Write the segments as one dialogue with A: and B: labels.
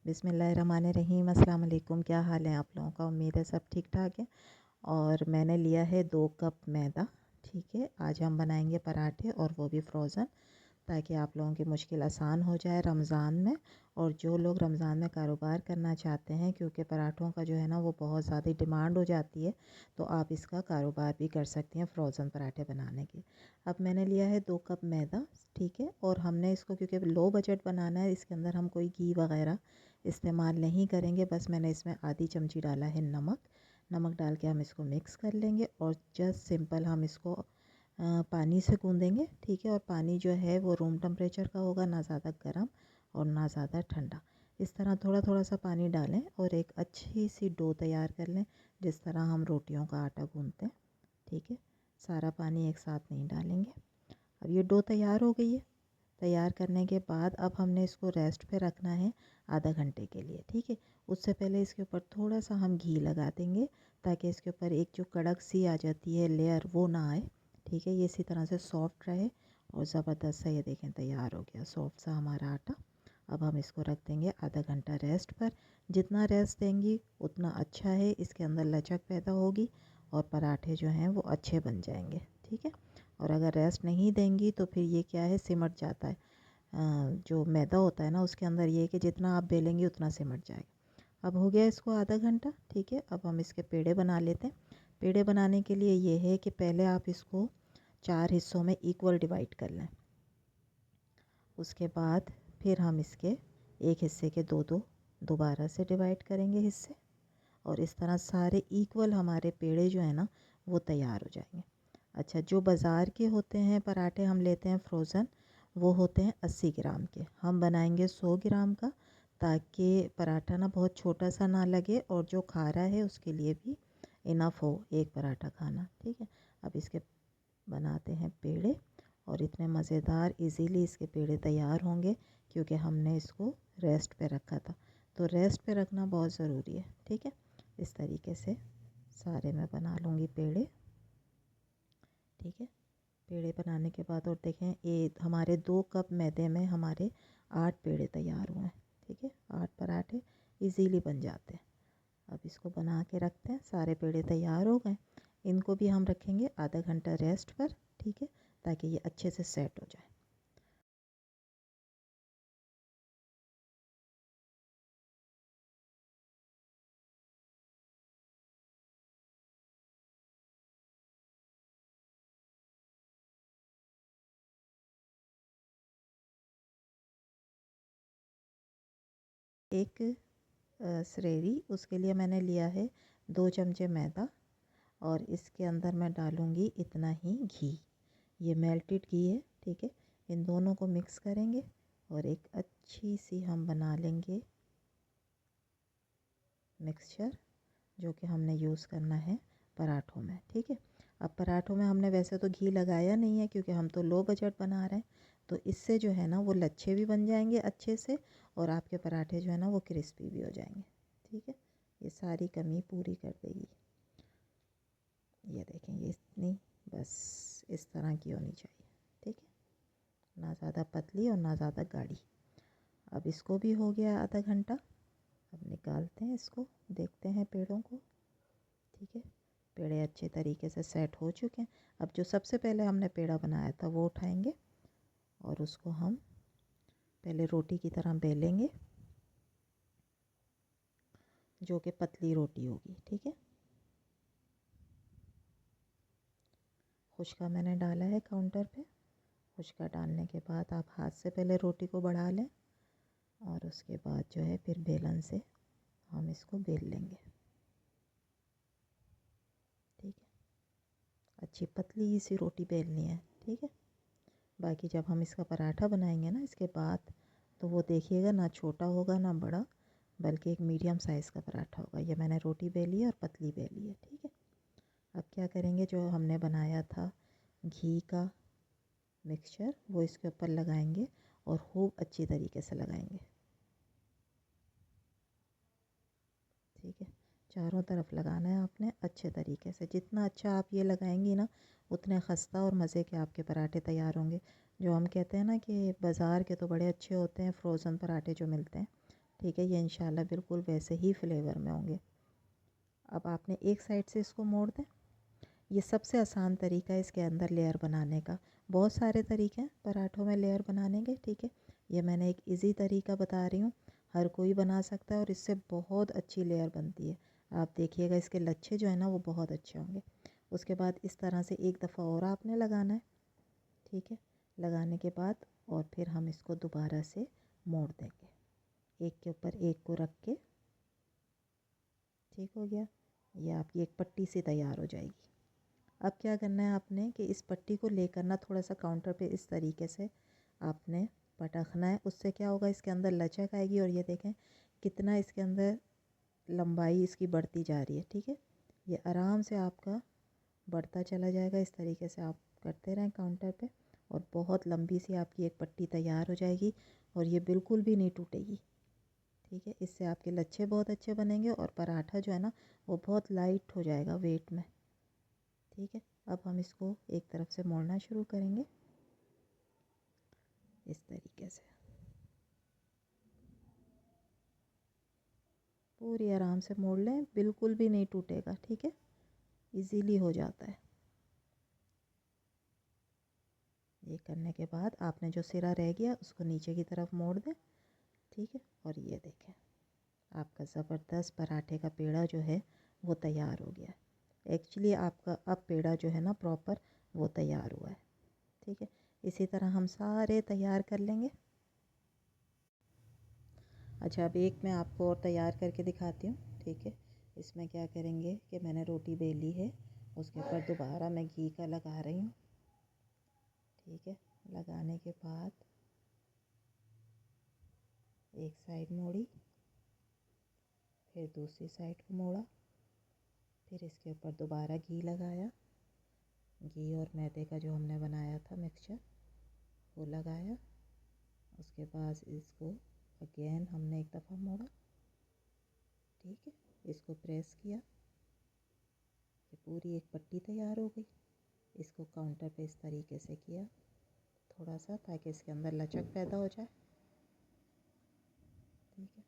A: बिस्मिल्लाहिर्रहमानिर्रहीम। अस्सलाम वालेकुम। क्या हाल है आप लोगों का? उम्मीद है सब ठीक ठाक है। और मैंने लिया है 2 कप मैदा। ठीक है, आज हम बनाएंगे पराठे और वो भी फ्रोज़न, ताकि आप लोगों की मुश्किल आसान हो जाए रमज़ान में। और जो लोग रमज़ान में कारोबार करना चाहते हैं, क्योंकि पराठों का जो है ना वो बहुत ज़्यादा डिमांड हो जाती है, तो आप इसका कारोबार भी कर सकती हैं फ्रोज़न पराठे बनाने की। अब मैंने लिया है 2 कप मैदा। ठीक है, और हमने इसको क्योंकि लो बजट बनाना है, इसके अंदर हम कोई घी वगैरह इस्तेमाल नहीं करेंगे। बस मैंने इसमें आधी चमची डाला है नमक। नमक डाल के हम इसको मिक्स कर लेंगे और जस्ट सिंपल हम इसको पानी से गूँदेंगे। ठीक है, और पानी जो है वो रूम टेम्परेचर का होगा, ना ज़्यादा गर्म और ना ज़्यादा ठंडा। इस तरह थोड़ा थोड़ा सा पानी डालें और एक अच्छी सी डो तैयार कर लें, जिस तरह हम रोटियों का आटा गूँथते हैं। ठीक है, सारा पानी एक साथ नहीं डालेंगे। अब ये डो तैयार हो गई है। तैयार करने के बाद अब हमने इसको रेस्ट पे रखना है आधा घंटे के लिए। ठीक है, उससे पहले इसके ऊपर थोड़ा सा हम घी लगा देंगे, ताकि इसके ऊपर एक जो कड़क सी आ जाती है लेयर, वो ना आए। ठीक है, ये इसी तरह से सॉफ्ट रहे और ज़बरदस्त सा, ये देखें तैयार हो गया सॉफ्ट सा हमारा आटा। अब हम इसको रख देंगे आधा घंटा रेस्ट पर। जितना रेस्ट देंगी उतना अच्छा है, इसके अंदर लचक पैदा होगी और पराठे जो हैं वो अच्छे बन जाएंगे। ठीक है, और अगर रेस्ट नहीं देंगी तो फिर ये क्या है, सिमट जाता है। जो मैदा होता है ना, उसके अंदर ये है कि जितना आप बेलेंगे उतना सिमट जाएगा। अब हो गया इसको आधा घंटा। ठीक है, अब हम इसके पेड़े बना लेते हैं। पेड़े बनाने के लिए ये है कि पहले आप इसको 4 हिस्सों में इक्वल डिवाइड कर लें। उसके बाद फिर हम इसके एक हिस्से के दो दो दोबारा से डिवाइड करेंगे हिस्से, और इस तरह सारे इक्वल हमारे पेड़े जो है ना वो तैयार हो जाएंगे। अच्छा, जो बाज़ार के होते हैं पराठे हम लेते हैं फ्रोज़न, वो होते हैं 80 ग्राम के। हम बनाएंगे 100 ग्राम का, ताकि पराठा ना बहुत छोटा सा ना लगे और जो खा रहा है उसके लिए भी इनफ हो एक पराठा खाना। ठीक है, अब इसके बनाते हैं पेड़े, और इतने मज़ेदार इजीली इसके पेड़े तैयार होंगे, क्योंकि हमने इसको रेस्ट पे रखा था। तो रेस्ट पे रखना बहुत ज़रूरी है। ठीक है, इस तरीके से सारे मैं बना लूँगी पेड़े। ठीक है, पेड़े बनाने के बाद और देखें, ये हमारे 2 कप मैदे में हमारे 8 पेड़े तैयार हुए हैं। ठीक है, 8 पराठे इजीली बन जाते हैं। अब इसको बना के रखते हैं। सारे पेड़े तैयार हो गए, इनको भी हम रखेंगे आधा घंटा रेस्ट पर। ठीक है, ताकि ये अच्छे से सेट हो जाए। एक सरेरी, उसके लिए मैंने लिया है 2 चमचे मैदा, और इसके अंदर मैं डालूँगी इतना ही घी। ये मेल्टेड घी है। ठीक है, इन दोनों को मिक्स करेंगे और एक अच्छी सी हम बना लेंगे मिक्सचर, जो कि हमने यूज़ करना है पराठों में। ठीक है, अब पराठों में हमने वैसे तो घी लगाया नहीं है, क्योंकि हम तो लो बजट बना रहे हैं। तो इससे जो है ना वो लच्छे भी बन जाएंगे अच्छे से, और आपके पराठे जो है ना वो क्रिस्पी भी हो जाएंगे। ठीक है, ये सारी कमी पूरी कर देगी। ये देखें, ये इतनी, बस इस तरह की होनी चाहिए। ठीक है, ना ज़्यादा पतली और ना ज़्यादा गाढ़ी। अब इसको भी हो गया आधा घंटा। अब निकालते हैं इसको, देखते हैं पेड़ों को। ठीक है, पेड़े अच्छे तरीके से सेट हो चुके हैं। अब जो सबसे पहले हमने पेड़ा बनाया था वो उठाएंगे, और उसको हम पहले रोटी की तरह बेलेंगे, जो कि पतली रोटी होगी। ठीक है, खुश्का मैंने डाला है काउंटर पे। खुश्का डालने के बाद आप हाथ से पहले रोटी को बढ़ा लें, और उसके बाद जो है फिर बेलन से हम इसको बेल लेंगे। ठीक है, अच्छी पतली सी रोटी बेलनी है। ठीक है, बाकी जब हम इसका पराठा बनाएंगे ना इसके बाद, तो वो देखिएगा ना छोटा होगा ना बड़ा, बल्कि एक मीडियम साइज़ का पराठा होगा। ये मैंने रोटी बेली है और पतली बेली है। ठीक है, अब क्या करेंगे, जो हमने बनाया था घी का मिक्सचर, वो इसके ऊपर लगाएंगे और खूब अच्छी तरीके से लगाएंगे। ठीक है, चारों तरफ लगाना है आपने अच्छे तरीके से। जितना अच्छा आप ये लगाएंगी ना, उतने खस्ता और मज़े के आपके पराठे तैयार होंगे। जो हम कहते हैं ना कि बाज़ार के तो बड़े अच्छे होते हैं फ्रोज़न पराठे जो मिलते हैं, ठीक है। ये इंशाल्लाह बिल्कुल वैसे ही फ्लेवर में होंगे। अब आपने एक साइड से इसको मोड़ दें। ये सबसे आसान तरीका है इसके अंदर लेयर बनाने का। बहुत सारे तरीके हैं पराठों में लेयर बनाने के, ठीक है। ये मैंने एक इजी तरीका बता रही हूँ, हर कोई बना सकता है और इससे बहुत अच्छी लेयर बनती है। आप देखिएगा इसके लच्छे जो है ना वो बहुत अच्छे होंगे। उसके बाद इस तरह से एक दफ़ा और आपने लगाना है, ठीक है। लगाने के बाद और फिर हम इसको दोबारा से मोड़ देंगे, एक के ऊपर एक को रख के। ठीक हो गया। ये आपकी एक पट्टी सी तैयार हो जाएगी। अब क्या करना है आपने कि इस पट्टी को लेकर ना थोड़ा सा काउंटर पे इस तरीके से आपने पटकना है। उससे क्या होगा, इसके अंदर लचक आएगी और ये देखें कितना इसके अंदर लंबाई इसकी बढ़ती जा रही है, ठीक है। ये आराम से आपका बढ़ता चला जाएगा। इस तरीके से आप करते रहें काउंटर पे और बहुत लंबी सी आपकी एक पट्टी तैयार हो जाएगी और ये बिल्कुल भी नहीं टूटेगी, ठीक है। इससे आपके लच्छे बहुत अच्छे बनेंगे और पराठा जो है ना वो बहुत लाइट हो जाएगा वेट में, ठीक है। अब हम इसको एक तरफ से मोड़ना शुरू करेंगे इस तरीके से, पूरी आराम से मोड़ लें, बिल्कुल भी नहीं टूटेगा, ठीक है। इजीली हो जाता है। ये करने के बाद आपने जो सिरा रह गया उसको नीचे की तरफ मोड़ दें, ठीक है। और ये देखें आपका ज़बरदस्त पराठे का पेड़ा जो है वो तैयार हो गया है। एक्चुअली आपका अब पेड़ा जो है ना प्रॉपर वो तैयार हुआ है, ठीक है। इसी तरह हम सारे तैयार कर लेंगे। अच्छा, अब एक मैं आपको और तैयार करके दिखाती हूँ, ठीक है। इसमें क्या करेंगे कि मैंने रोटी बेली है, उसके ऊपर दोबारा मैं घी का लगा रही हूँ, ठीक है। लगाने के बाद एक साइड मोड़ी, फिर दूसरी साइड को मोड़ा, फिर इसके ऊपर दोबारा घी लगाया, घी और मैदे का जो हमने बनाया था मिक्सचर वो लगाया। उसके बाद इसको अगेन हमने एक दफ़ा मोड़ा, ठीक है। इसको प्रेस किया, ये पूरी एक पट्टी तैयार हो गई। इसको काउंटर पे इस तरीके से किया थोड़ा सा, ताकि इसके अंदर लचक पैदा हो जाए, ठीक है।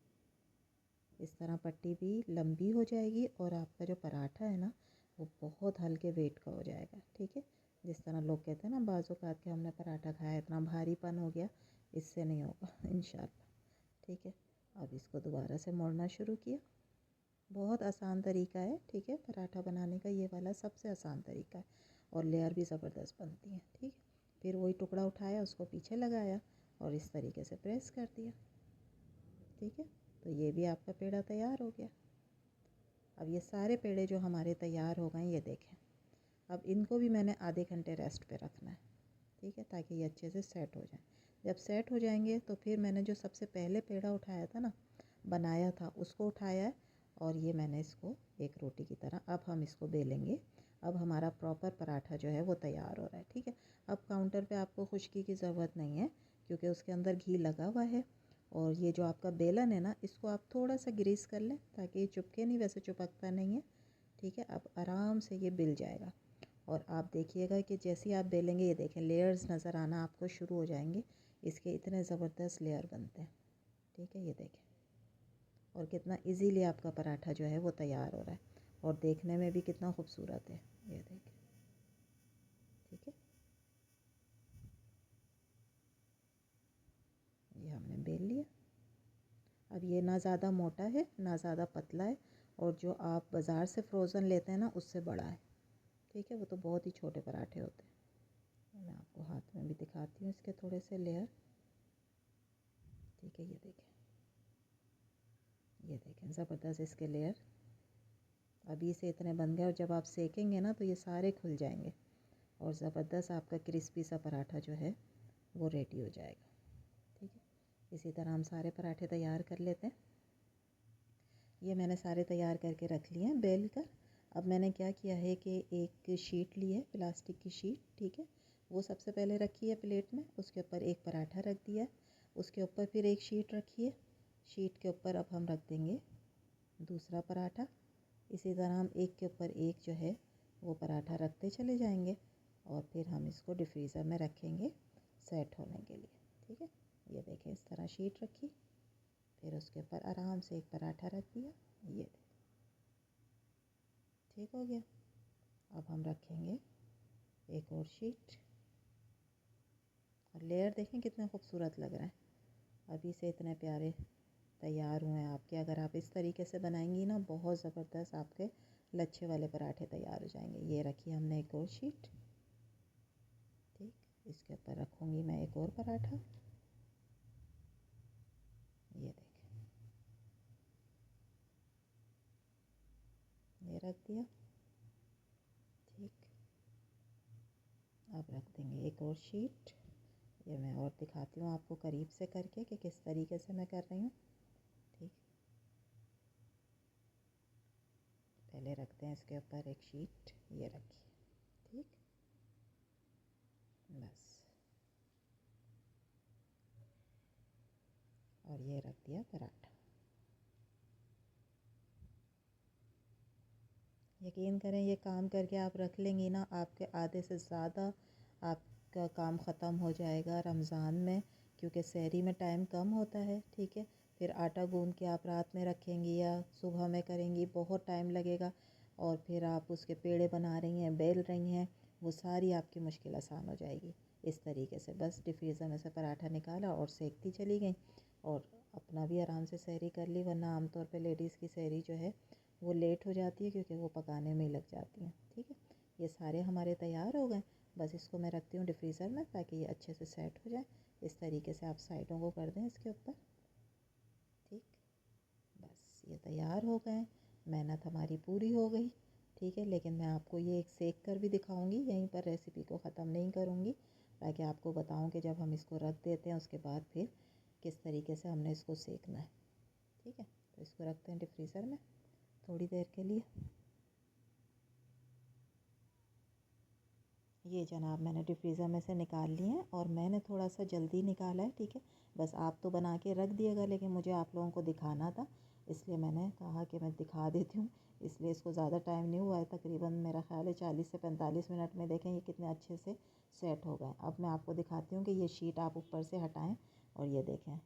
A: इस तरह पट्टी भी लंबी हो जाएगी और आपका जो पराठा है ना वो बहुत हल्के वेट का हो जाएगा, ठीक है। जिस तरह लोग कहते हैं ना बाज़ औक़ात के हमने पराठा खाया इतना भारीपन हो गया, इससे नहीं होगा इंशाल्लाह, ठीक है। अब इसको दोबारा से मोड़ना शुरू किया। बहुत आसान तरीका है, ठीक है। पराठा बनाने का ये वाला सबसे आसान तरीका है और लेयर भी ज़बरदस्त बनती है, ठीक है। फिर वही टुकड़ा उठाया, उसको पीछे लगाया और इस तरीके से प्रेस कर दिया, ठीक है। तो ये भी आपका पेड़ा तैयार हो गया। अब ये सारे पेड़े जो हमारे तैयार हो गए ये देखें। अब इनको भी मैंने आधे घंटे रेस्ट पे रखना है, ठीक है, ताकि ये अच्छे से सेट हो जाए। जब सेट हो जाएंगे तो फिर मैंने जो सबसे पहले पेड़ा उठाया था ना, बनाया था, उसको उठाया है और ये मैंने इसको एक रोटी की तरह, अब हम इसको बेलेंगे। अब हमारा प्रॉपर पराठा जो है वो तैयार हो रहा है, ठीक है। अब काउंटर पे आपको खुश्की की ज़रूरत नहीं है क्योंकि उसके अंदर घी लगा हुआ है। और ये जो आपका बेलन है ना इसको आप थोड़ा सा ग्रीस कर लें ताकि ये चिपके नहीं, वैसे चिपकता नहीं है, ठीक है। अब आराम से ये बिल जाएगा और आप देखिएगा कि जैसे ही आप बेलेंगे ये देखें लेयर्स नज़र आना आपको शुरू हो जाएंगे। इसके इतने ज़बरदस्त लेयर बनते हैं, ठीक है। ये देखें और कितना इजीली आपका पराठा जो है वो तैयार हो रहा है और देखने में भी कितना खूबसूरत है, ये देखें, ठीक है। ये हमने बेल लिया। अब ये ना ज़्यादा मोटा है ना ज़्यादा पतला है और जो आप बाज़ार से फ्रोज़न लेते हैं ना उससे बड़ा है, ठीक है। वो तो बहुत ही छोटे पराठे होते हैं। मैं आपको हाथ में भी दिखाती हूँ इसके थोड़े से लेयर, ठीक है। ये देखें ज़बरदस्त इसके लेयर अभी से इतने बन गए और जब आप सेकेंगे ना तो ये सारे खुल जाएंगे और ज़बरदस्त आपका क्रिस्पी सा पराठा जो है वो रेडी हो जाएगा, ठीक है। इसी तरह हम सारे पराठे तैयार कर लेते हैं। ये मैंने सारे तैयार करके रख लिए हैं बेल कर। अब मैंने क्या किया है कि एक शीट ली है, प्लास्टिक की शीट, ठीक है। वो सबसे पहले रखी है प्लेट में, उसके ऊपर एक पराठा रख दिया है, उसके ऊपर फिर एक शीट रखी है, शीट के ऊपर अब हम रख देंगे दूसरा पराठा। इसी तरह हम एक के ऊपर एक जो है वो पराठा रखते चले जाएंगे और फिर हम इसको डिफ्रीज़र में रखेंगे सेट होने के लिए, ठीक है। ये देखें इस तरह शीट रखी फिर उसके ऊपर आराम से एक पराठा रख दिया, ये ठीक हो गया। अब हम रखेंगे एक और शीट, और लेयर देखें कितने खूबसूरत लग रहे हैं, अभी से इतने प्यारे तैयार हुए हैं आपके। अगर आप इस तरीके से बनाएंगी ना, बहुत ज़बरदस्त आपके लच्छे वाले पराठे तैयार हो जाएंगे। ये रखी हमने एक और शीट, ठीक, इसके ऊपर रखूँगी मैं एक और पराठा, ये देखें, ये रख दिया, ठीक। अब रख देंगे एक और शीट, ये मैं और दिखाती हूँ आपको करीब से करके कि किस तरीके से मैं कर रही हूँ, ठीक। पहले रखते हैं इसके ऊपर एक शीट, ये रखी, ठीक, बस, और ये रख दिया पराठा। यकीन करें ये काम करके आप रख लेंगी ना, आपके आधे से ज़्यादा आपका काम ख़त्म हो जाएगा रमज़ान में, क्योंकि सहरी में टाइम कम होता है, ठीक है। फिर आटा गूंद के आप रात में रखेंगी या सुबह में करेंगी, बहुत टाइम लगेगा, और फिर आप उसके पेड़े बना रही हैं, बेल रही हैं, वो सारी आपकी मुश्किल आसान हो जाएगी। इस तरीके से बस डिफ्रीज़र में से पराठा निकाला और सेकती चली गई, और अपना भी आराम से सहरी कर ली। वरना आमतौर पे लेडीज़ की सहरी जो है वो लेट हो जाती है, क्योंकि वो पकाने में ही लग जाती हैं, ठीक है। ये सारे हमारे तैयार हो गए, बस इसको मैं रखती हूँ डिफ्रीज़र में ताकि ये अच्छे से सेट हो जाए। इस तरीके से आप साइडों को कर दें इसके ऊपर, ठीक, बस ये तैयार हो गए। मेहनत हमारी पूरी हो गई, ठीक है। लेकिन मैं आपको ये एक सेक कर भी दिखाऊंगी, यहीं पर रेसिपी को ख़त्म नहीं करूँगी, ताकि आपको बताऊँ कि जब हम इसको रख देते हैं उसके बाद फिर किस तरीके से हमने इसको सेकना है, ठीक है। तो इसको रखते हैं डिफ्रीज़र में थोड़ी देर के लिए। ये जनाब मैंने डिफ्रीज़र में से निकाल लिए हैं, और मैंने थोड़ा सा जल्दी निकाला है, ठीक है। बस आप तो बना के रख दिएगा, लेकिन मुझे आप लोगों को दिखाना था, इसलिए मैंने कहा कि मैं दिखा देती हूँ। इसलिए इसको ज़्यादा टाइम नहीं हुआ है, तकरीबन मेरा ख़्याल है 40 से 45 मिनट में। देखें ये कितने अच्छे से सेट हो गए। अब मैं आपको दिखाती हूँ कि ये शीट आप ऊपर से हटाएँ, और ये देखें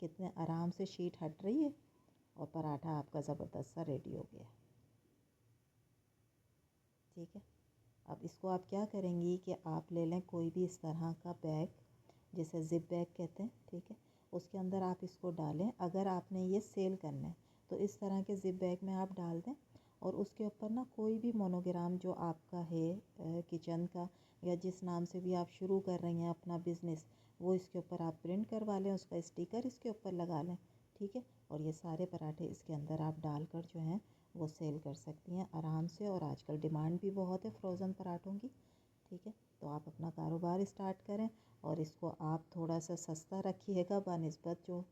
A: कितने आराम से शीट हट रही है, और पराठा आपका ज़बरदस्त सा रेडी हो गया, ठीक है। अब इसको आप क्या करेंगी कि आप ले लें कोई भी इस तरह का बैग, जिसे ज़िप बैग कहते हैं, ठीक है। उसके अंदर आप इसको डालें। अगर आपने ये सेल करना है तो इस तरह के ज़िप बैग में आप डाल दें, और उसके ऊपर ना कोई भी मोनोग्राम जो आपका है किचन का, या जिस नाम से भी आप शुरू कर रही हैं अपना बिज़नेस, वो इसके ऊपर आप प्रिंट करवा लें, उसका स्टिकर इसके ऊपर लगा लें, ठीक है। और ये सारे पराठे इसके अंदर आप डालकर जो हैं वो सेल कर सकती हैं आराम से। और आजकल डिमांड भी बहुत है फ्रोज़न पराठों की, ठीक है। तो आप अपना कारोबार स्टार्ट करें, और इसको आप थोड़ा सा सस्ता रखिएगा बनिस्बत जो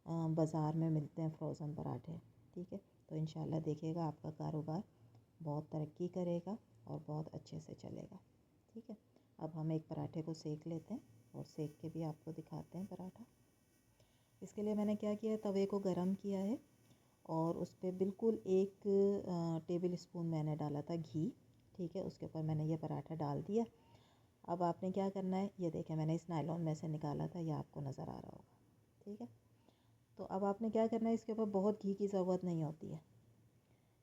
A: बाज़ार में मिलते हैं फ्रोज़न पराठे, ठीक है। तो इंशाल्लाह देखिएगा आपका कारोबार बहुत तरक्की करेगा और बहुत अच्छे से चलेगा, ठीक है। अब हम एक पराठे को सेक लेते हैं, और सेक के भी आपको दिखाते हैं पराठा। इसके लिए मैंने क्या किया है, तवे को गरम किया है, और उस पर बिल्कुल एक टेबल स्पून मैंने डाला था घी, ठीक है। उसके ऊपर मैंने ये पराठा डाल दिया। अब आपने क्या करना है, ये देखें मैंने इस नायलॉन में से निकाला था, ये आपको नज़र आ रहा होगा, ठीक है। तो अब आपने क्या करना है, इसके ऊपर बहुत घी की ज़रूरत नहीं होती है,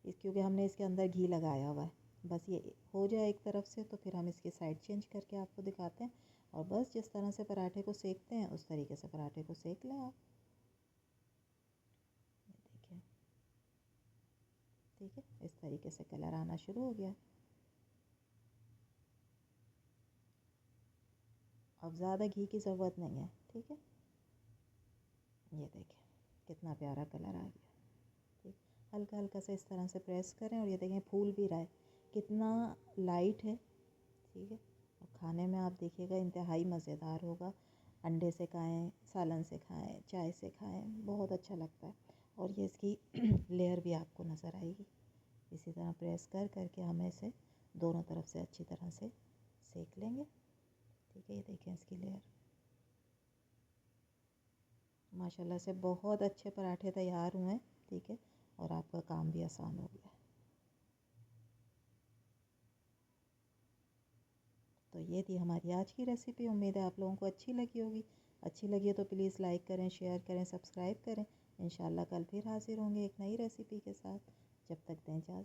A: क्योंकि हमने इसके अंदर घी लगाया हुआ है। बस ये हो जाए एक तरफ से, तो फिर हम इसकी साइड चेंज करके आपको दिखाते हैं। और बस जिस तरह से पराठे को सेकते हैं उस तरीके से पराठे को सेक लें आप, देखिए, ठीक है। इस तरीके से कलर आना शुरू हो गया। अब ज़्यादा घी की ज़रूरत नहीं है, ठीक है। ये देखें कितना प्यारा कलर आ गया, ठीक। हल्का हल्का से इस तरह से प्रेस करें, और ये देखें फूल भी रहा है, कितना लाइट है, ठीक है। और खाने में आप देखिएगा इंतहाई मज़ेदार होगा। अंडे से खाएं, सालन से खाएं, चाय से खाएं, बहुत अच्छा लगता है। और ये इसकी लेयर भी आपको नज़र आएगी। इसी तरह प्रेस कर करके हमें इसे दोनों तरफ से अच्छी तरह से सेक लेंगे, ठीक है। ये देखें इसकी लेयर, माशाल्लाह से बहुत अच्छे पराठे तैयार हुए हैं, ठीक है। और आपका काम भी आसान हो गया। तो ये थी हमारी आज की रेसिपी। उम्मीद है आप लोगों को अच्छी लगी होगी। अच्छी लगी है तो प्लीज़ लाइक करें, शेयर करें, सब्सक्राइब करें, इंशाल्लाह कल फिर हाज़िर होंगे एक नई रेसिपी के साथ। जब तक दें इजाज़त।